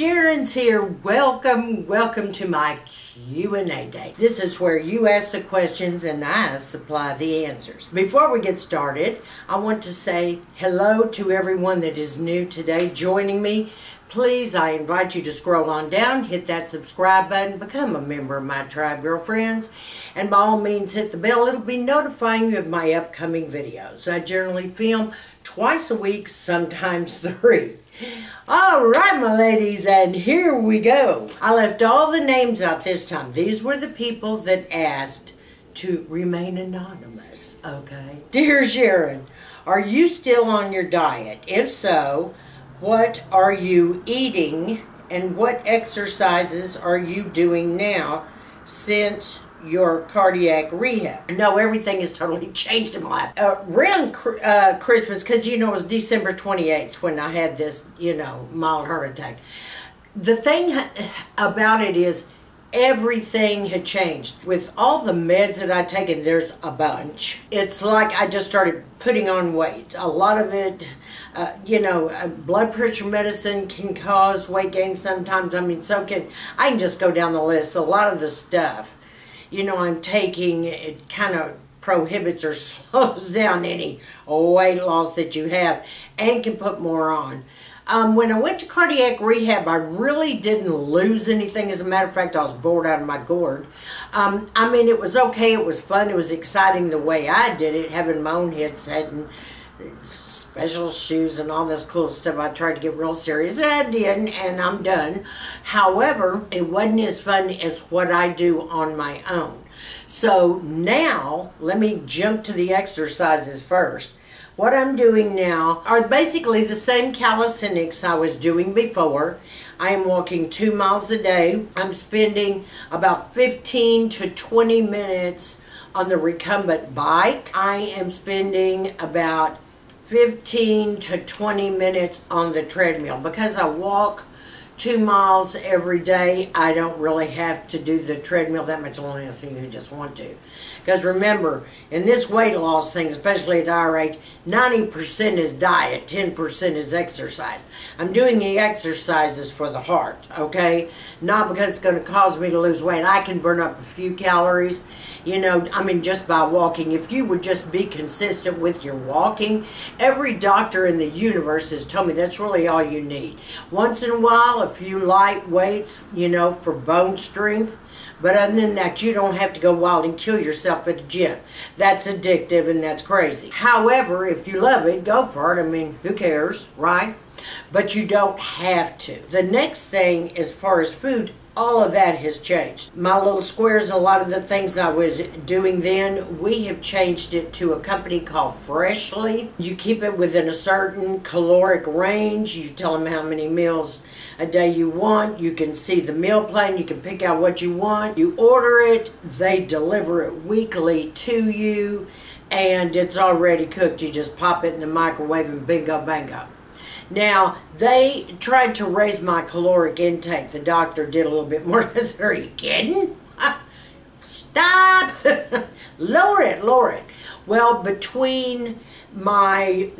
Sharon's here. Welcome to my Q&A day. This is where you ask the questions and I supply the answers. Before we get started, I want to say hello to everyone that is new today joining me. Please, I invite you to scroll on down, hit that subscribe button, become a member of my tribe, girlfriends, and by all means hit the bell. It'll be notifying you of my upcoming videos. I generally film twice a week, sometimes 3. Alright, my ladies, and here we go. I left all the names out this time. These were the people that asked to remain anonymous, okay? Dear Sharon, are you still on your diet? If so, what are you eating and what exercises are you doing now since your cardiac rehab? No, everything has totally changed in my life. Around Christmas, because you know it was December 28th when I had this, mild heart attack. The thing about it is everything had changed. With all the meds that I've taken, there's a bunch. It's like I just started putting on weight. A lot of it, blood pressure medicine can cause weight gain sometimes. I can just go down the list. A lot of the stuff, I'm taking, it kind of prohibits or slows down any weight loss that you have and can put more on. When I went to cardiac rehab, I really didn't lose anything. As a matter of fact, I was bored out of my gourd. It was okay. It was fun. It was exciting the way I did it, having my own headset and special shoes and all this cool stuff. I tried to get real serious, and I did, and I'm done. However, it wasn't as fun as what I do on my own. So now, let me jump to the exercises first. What I'm doing now are basically the same calisthenics I was doing before. I am walking 2 miles a day. I'm spending about 15 to 20 minutes on the recumbent bike. I am spending about 15 to 20 minutes on the treadmill. Because I walk 2 miles every day, I don't really have to do the treadmill that much longer if you just want to. Because remember, in this weight loss thing, especially at our age, 90% is diet, 10% is exercise. I'm doing the exercises for the heart, okay? Not because it's going to cause me to lose weight. I can burn up a few calories, just by walking. If you would just be consistent with your walking, every doctor in the universe has told me that's really all you need. Once in a while, a few light weights, for bone strength. But other than that, you don't have to go wild and kill yourself at the gym. That's addictive and that's crazy. However, if you love it, go for it. Who cares, right? But you don't have to. The next thing, as far as food, all of that has changed. My little squares, a lot of the things I was doing then, we have changed it to a company called Freshly. You keep it within a certain caloric range. You tell them how many meals a day you want. You can see the meal plan. You can pick out what you want. You order it. They deliver it weekly to you, and it's already cooked. You just pop it in the microwave and bingo bango. Now, they tried to raise my caloric intake. The doctor did a little bit more. I said, are you kidding? Stop! Lower it. Well, between my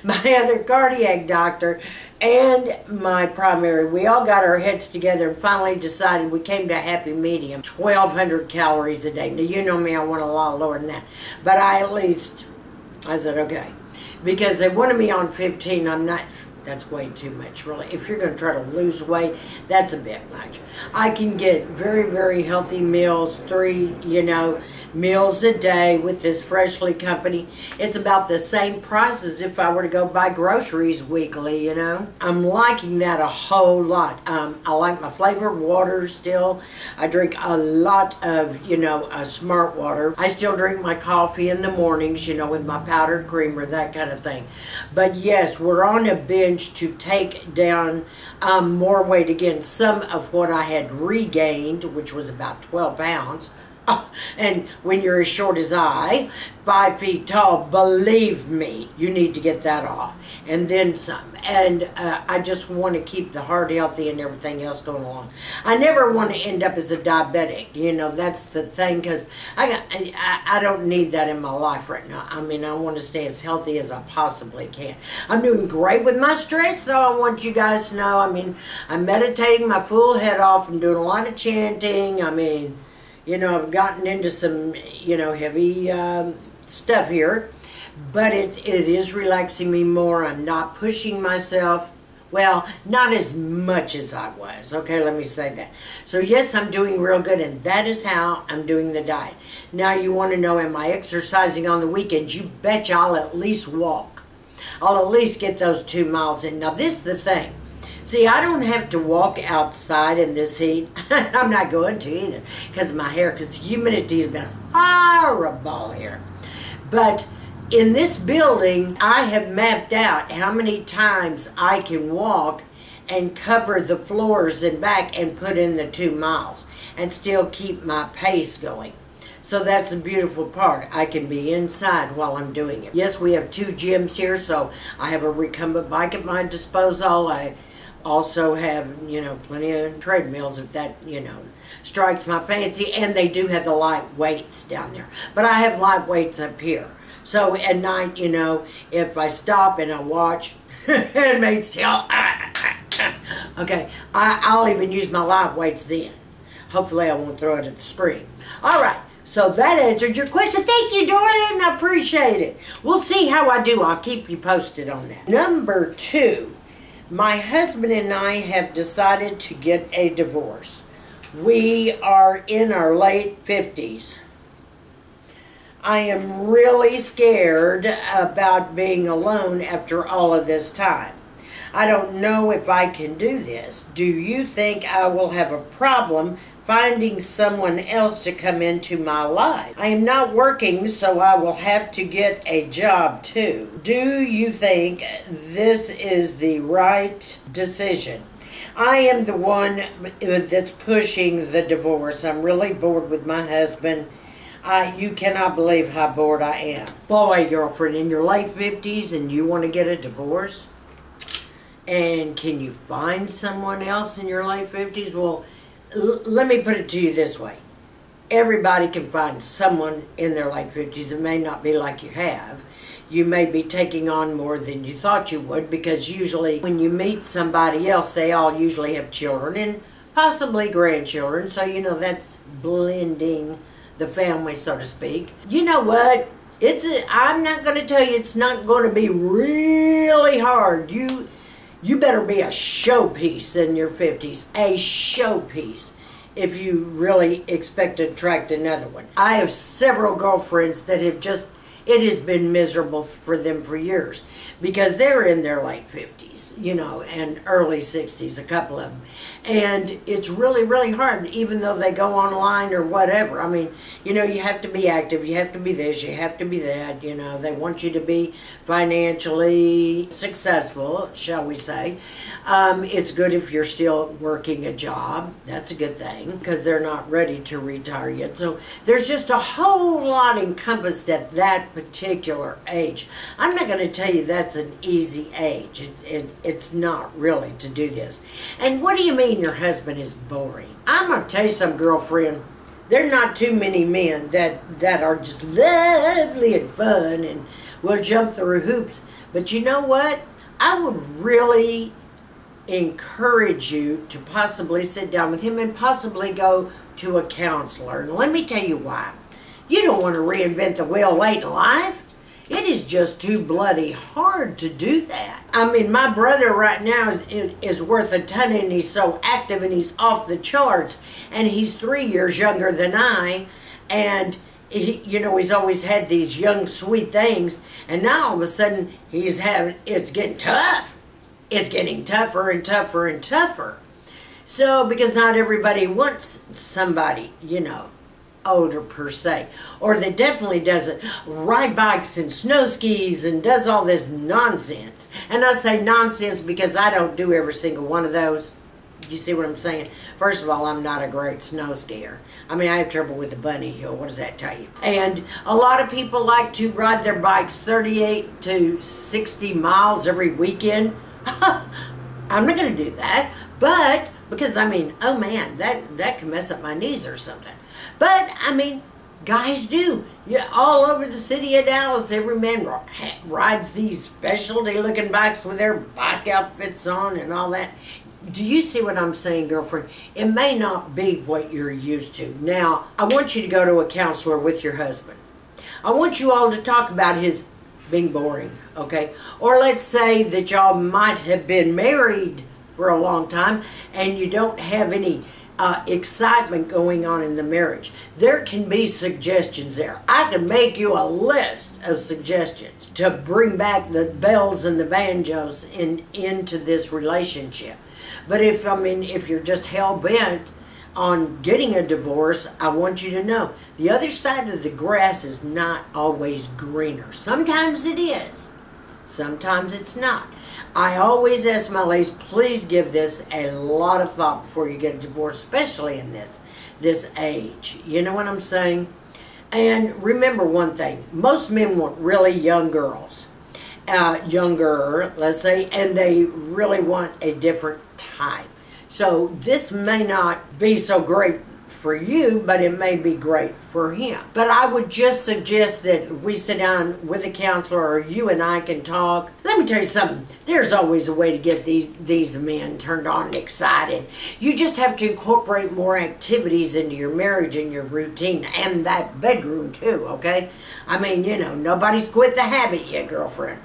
my other cardiac doctor and my primary, we all got our heads together and finally decided, we came to a happy medium. 1,200 calories a day. Now, you know me, I want a lot lower than that. But I said, okay. Because they wanted me on 15, that's way too much, really. If you're going to try to lose weight, that's a bit much. I can get very, very healthy meals, 3, meals a day with this Freshly company. It's about the same price as if I were to go buy groceries weekly, I'm liking that a whole lot. I like my flavored water still. I drink a lot of, smart water. I still drink my coffee in the mornings, with my powdered creamer, that kind of thing. But yes, we're on a binge to take down more weight again. Some of what I had regained, which was about 12 pounds, And when you're as short as I, 5 feet tall, believe me, you need to get that off. And then some. And I just want to keep the heart healthy and everything else going along. I never want to end up as a diabetic. You know, that's the thing, because I don't need that in my life right now. I mean, I want to stay as healthy as I possibly can. I'm doing great with my stress, though. I want you guys to know. I mean, I'm meditating my full head off. I'm doing a lot of chanting. I mean, you know, I've gotten into some, you know, heavy stuff here. But it is relaxing me more. I'm not pushing myself. Well, not as much as I was. Okay, let me say that. So, yes, I'm doing real good, and that is how I'm doing the diet. Now, you want to know, am I exercising on the weekends? You betcha I'll at least walk. I'll at least get those 2 miles in. Now, this is the thing. See, I don't have to walk outside in this heat. I'm not going to either because of my hair, because the humidity has been horrible here. But in this building, I have mapped out how many times I can walk and cover the floors and back and put in the 2 miles and still keep my pace going. So that's the beautiful part. I can be inside while I'm doing it. Yes, we have 2 gyms here, so I have a recumbent bike at my disposal. I also have, you know, plenty of treadmills if that, you know, strikes my fancy. And they do have the light weights down there. But I have light weights up here. So at night, you know, if I stop and I watch, it makes tell. Okay, I'll even use my light weights then. Hopefully I won't throw it at the screen. All right, so that answered your question. Thank you, Doreen. I appreciate it. We'll see how I do. I'll keep you posted on that. Number 2, my husband and I have decided to get a divorce. We are in our late 50s. I am really scared about being alone after all of this time. I don't know if I can do this. Do you think I will have a problem finding someone else to come into my life? I am not working, so I will have to get a job too. Do you think this is the right decision? I am the one that's pushing the divorce. I'm really bored with my husband. You cannot believe how bored I am. Boy, girlfriend, in your late 50s and you want to get a divorce? And can you find someone else in your late 50s? Well, let me put it to you this way. Everybody can find someone in their late 50s. It may not be like you have. You may be taking on more than you thought you would, because usually when you meet somebody else, they all usually have children and possibly grandchildren. So, you know, that's blending the family, so to speak. You know what? I'm not going to tell you it's not going to be really hard. You better be a showpiece in your 50s. A showpiece. If you really expect to attract another one. I have several girlfriends that have just, it has been miserable for them for years. Because they're in their late 50s, you know, and early 60s, a couple of them. And it's really, really hard, even though they go online or whatever. I mean, you know, you have to be active, you have to be this, you have to be that, you know. They want you to be financially successful, shall we say. It's good if you're still working a job. That's a good thing, because they're not ready to retire yet. So there's just a whole lot encompassed at that particular age. I'm not going to tell you that's an easy age. It's not really to do this. And what do you mean your husband is boring? I'm going to tell you something, girlfriend. There are not too many men that are just lovely and fun and will jump through hoops. But you know what? I would really encourage you to possibly sit down with him and possibly go to a counselor. And let me tell you why. You don't want to reinvent the wheel late in life. It is just too bloody hard to do that. I mean, my brother right now is worth a ton, and he's so active and he's off the charts. And he's 3 years younger than I. And, you know, he's always had these young, sweet things. And now all of a sudden, it's getting tough. It's getting tougher and tougher and tougher. So, because not everybody wants somebody, you know, older per se, or that definitely doesn't ride bikes and snow skis and does all this nonsense. And I say nonsense because I don't do every single one of those. You see what I'm saying? First of all, I'm not a great snow skier. I mean, I have trouble with the bunny hill. What does that tell you? And a lot of people like to ride their bikes 38 to 60 miles every weekend. I'm not going to do that. But, because, I mean, oh man, that can mess up my knees or something. But, I mean, guys do. Yeah, all over the city of Dallas, every man rides these specialty-looking bikes with their bike outfits on and all that. Do you see what I'm saying, girlfriend? It may not be what you're used to. Now, I want you to go to a counselor with your husband. I want you all to talk about his being boring, okay? Or let's say that y'all might have been married for a long time and you don't have any excitement going on in the marriage. There can be suggestions there. I can make you a list of suggestions to bring back the bells and the banjos into this relationship. But if you're just hell-bent on getting a divorce, I want you to know the other side of the grass is not always greener. Sometimes it is. Sometimes it's not. I always ask my ladies, please give this a lot of thought before you get a divorce, especially in this age. You know what I'm saying? And remember one thing. Most men want really young girls. Younger, let's say, and they really want a different type. So this may not be so great for you, but it may be great for him. But I would just suggest that we sit down with a counselor, or you and I can talk. Let me tell you something. There's always a way to get these men turned on and excited. You just have to incorporate more activities into your marriage and your routine, and that bedroom too, okay? I mean, you know, nobody's quit the habit yet, girlfriend.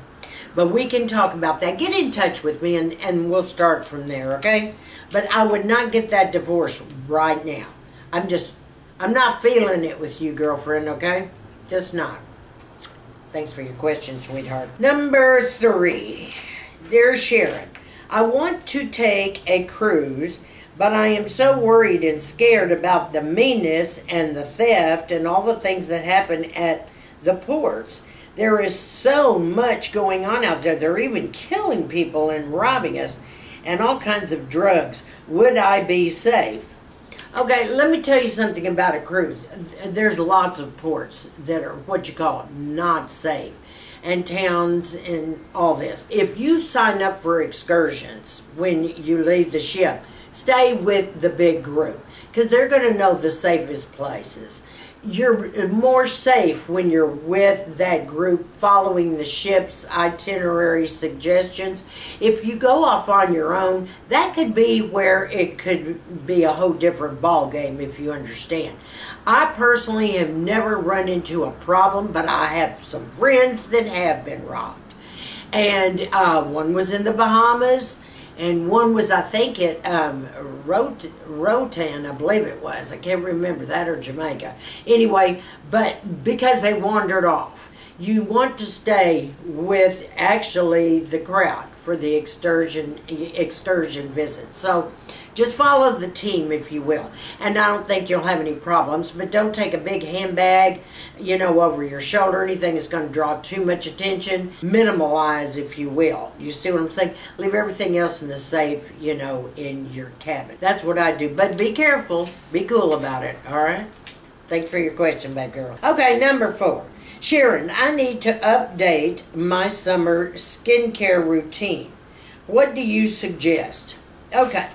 But we can talk about that. Get in touch with me and we'll start from there, okay? But I would not get that divorce right now. I'm not feeling it with you, girlfriend, okay? Just not. Thanks for your question, sweetheart. Number 3. Dear Sharon, I want to take a cruise, but I am so worried and scared about the meanness and the theft and all the things that happen at the ports. There is so much going on out there. They're even killing people and robbing us and all kinds of drugs. Would I be safe? Okay, let me tell you something about a cruise. There's lots of ports that are what you call not safe, and towns and all this. If you sign up for excursions when you leave the ship, stay with the big group because they're going to know the safest places. You're more safe when you're with that group following the ship's itinerary suggestions. If you go off on your own, that could be where it could be a whole different ball game, if you understand. I personally have never run into a problem, but I have some friends that have been robbed. And one was in the Bahamas, and one was, I think, at Rotan, I believe it was. I can't remember that, or Jamaica. Anyway, but because they wandered off, you want to stay with actually the crowd for the excursion visit. So just follow the team, if you will. And I don't think you'll have any problems, but don't take a big handbag, you know, over your shoulder, anything that's going to draw too much attention. Minimalize, if you will. You see what I'm saying? Leave everything else in the safe, you know, in your cabin. That's what I do. But be careful. Be cool about it, all right? Thanks for your question, bad girl. Okay, number 4. Sharon, I need to update my summer skincare routine. What do you suggest? Okay.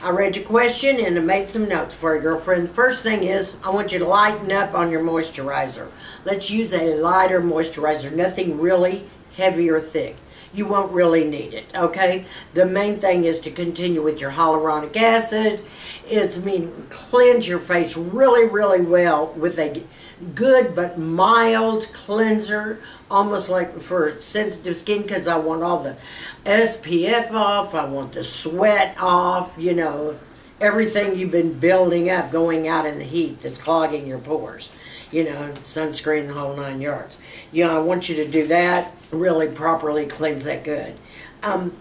I read your question and I made some notes for you, girlfriend. The first thing is, I want you to lighten up on your moisturizer. Let's use a lighter moisturizer, nothing really heavy or thick. You won't really need it, okay? The main thing is to continue with your hyaluronic acid. Cleanse your face really, really well with a good but mild cleanser, almost like for sensitive skin, because I want all the SPF off, I want the sweat off, you know, everything you've been building up going out in the heat that's clogging your pores, you know, sunscreen, the whole 9 yards. You know, I want you to do that, really properly cleanse that good. And,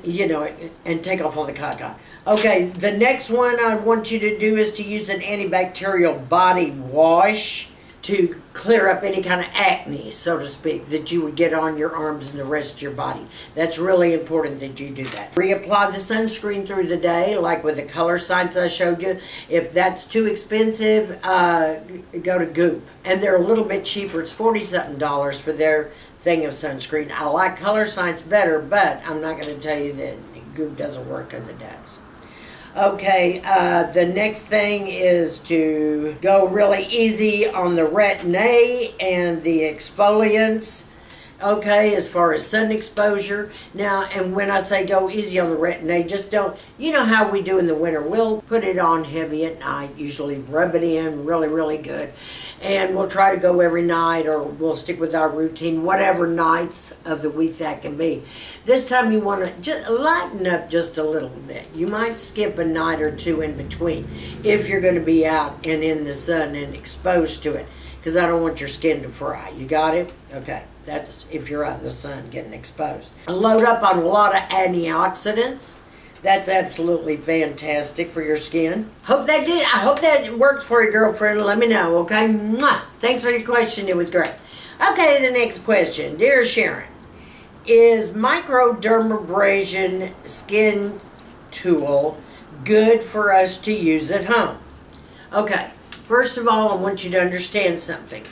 you know, and take off all the cotton. Okay, the next one I want you to do is to use an antibacterial body wash. to clear up any kind of acne, so to speak, that you would get on your arms and the rest of your body. That's really important that you do that. Reapply the sunscreen through the day, like with the Colorescience I showed you. If that's too expensive, go to Goop. And they're a little bit cheaper. It's $40-something for their thing of sunscreen. I like Colorescience better, but I'm not going to tell you that Goop doesn't work as it does. Okay, the next thing is to go really easy on the retin-A and the exfoliants. Okay, as far as sun exposure. Now, and when I say go easy on the retin-A, just don't, you know how we do in the winter. We'll put it on heavy at night, usually rub it in really, really good. And we'll try to go every night, or we'll stick with our routine, whatever nights of the week that can be. This time you want to just lighten up just a little bit. You might skip a night or two in between if you're going to be out and in the sun and exposed to it, because I don't want your skin to fry. You got it? Okay. That's if you're out in the sun getting exposed. Load up on a lot of antioxidants. That's absolutely fantastic for your skin. Hope that did. I hope that worked for you, girlfriend. Let me know, okay? Mwah. Thanks for your question. It was great. Okay, the next question. Dear Sharon, is Microdermabrasion skin tool good for us to use at home? Okay, first of all, I want you to understand something.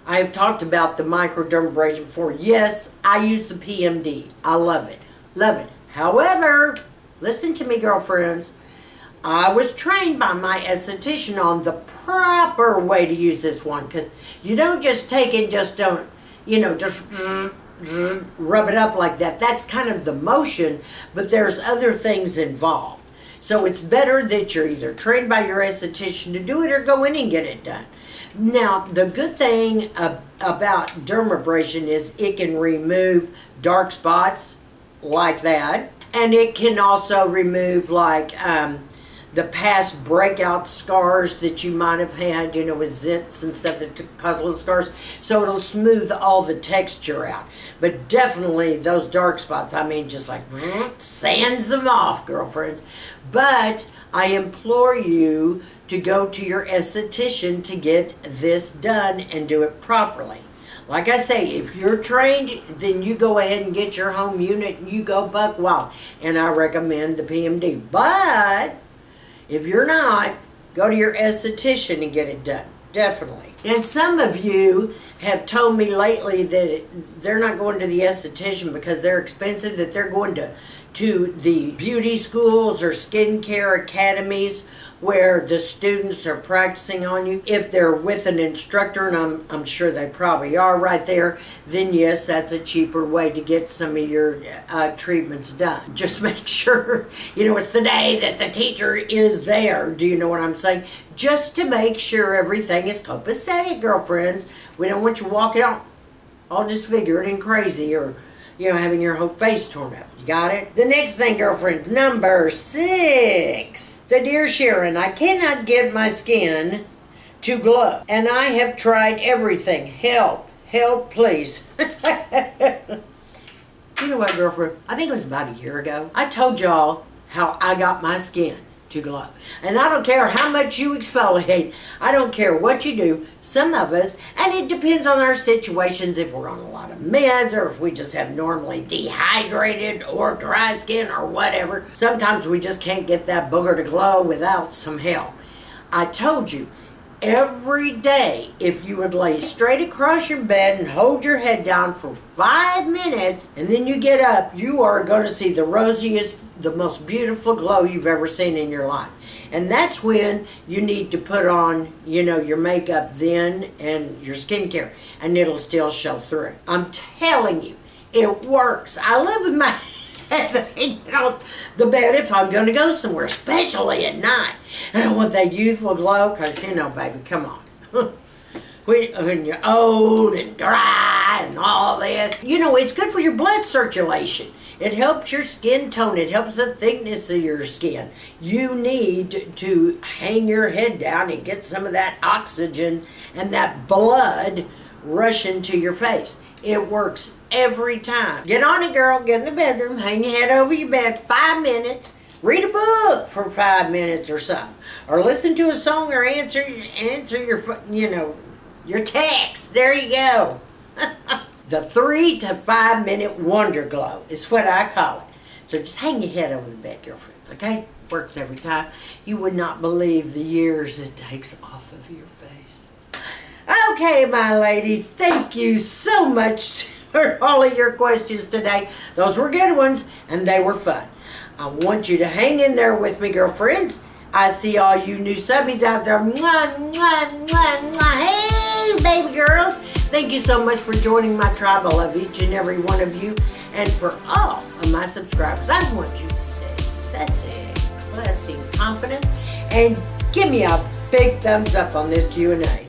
I have talked about the Microdermabrasion before. Yes, I use the PMD. I love it. Love it. However, listen to me, girlfriends. I was trained by my esthetician on the proper way to use this one. Because you don't just take it, just don't, you know, just rub it up like that. That's kind of the motion, but there's other things involved. So it's better that you're either trained by your esthetician to do it or go in and get it done. Now, the good thing about dermabrasion is it can remove dark spots like that. And it can also remove like the past breakout scars that you might have had, you know, with zits and stuff that cause little scars. So it'll smooth all the texture out. But definitely those dark spots, I mean, just like sands them off, girlfriends. But I implore you to go to your esthetician to get this done and do it properly. Like I say, if you're trained, then you go ahead and get your home unit and you go buck wild. And I recommend the PMD. But if you're not, go to your esthetician and get it done. Definitely. And some of you have told me lately that they're not going to the esthetician because they're expensive, that they're going to the beauty schools or skincare academies where the students are practicing on you. If they're with an instructor, and I'm sure they probably are right there, then yes, that's a cheaper way to get some of your treatments done. Just make sure, you know, it's the day that the teacher is there. Do you know what I'm saying? Just to make sure everything is copacetic, girlfriends. We don't want you walking out all disfigured and crazy, or, you know, having your whole face torn up. You got it? The next thing, girlfriend, number 6. So, dear Sharon, I cannot get my skin to glow, and I have tried everything. Help. Help, please. You know what, girlfriend? I think it was about a year ago. I told y'all how I got my skin to glow. And I don't care how much you exfoliate. I don't care what you do. Some of us, and it depends on our situations, if we're on a lot of meds or if we just have normally dehydrated or dry skin or whatever. Sometimes we just can't get that booger to glow without some help. I told you, every day, if you would lay straight across your bed and hold your head down for 5 minutes, and then you get up, you are going to see the rosiest, the most beautiful glow you've ever seen in your life. And that's when you need to put on, you know, your makeup then and your skincare, and it'll still show through. I'm telling you, it works. I live with my head hanging off the bed if I'm going to go somewhere, especially at night. And I want that youthful glow, because, you know, baby, come on. When you're old and dry and all this, you know, it's good for your blood circulation. It helps your skin tone. It helps the thickness of your skin. You need to hang your head down and get some of that oxygen and that blood rushing to your face. It works every time. Get on it, girl. Get in the bedroom. Hang your head over your bed. 5 minutes. Read a book for 5 minutes or something. Or listen to a song or answer your, you know, your text. There you go. The 3 to 5 minute wonder glow is what I call it. So just hang your head over the bed, girlfriends, okay? Works every time. You would not believe the years it takes off of your face. Okay, my ladies, thank you so much for all of your questions today. Those were good ones, and they were fun. I want you to hang in there with me, girlfriends. I see all you new subbies out there. Mwah, mwah, mwah, mwah. Hey, baby girls. Thank you so much for joining my tribe. I love each and every one of you. And for all of my subscribers, I want you to stay sassy, classy, confident, and give me a big thumbs up on this Q&A.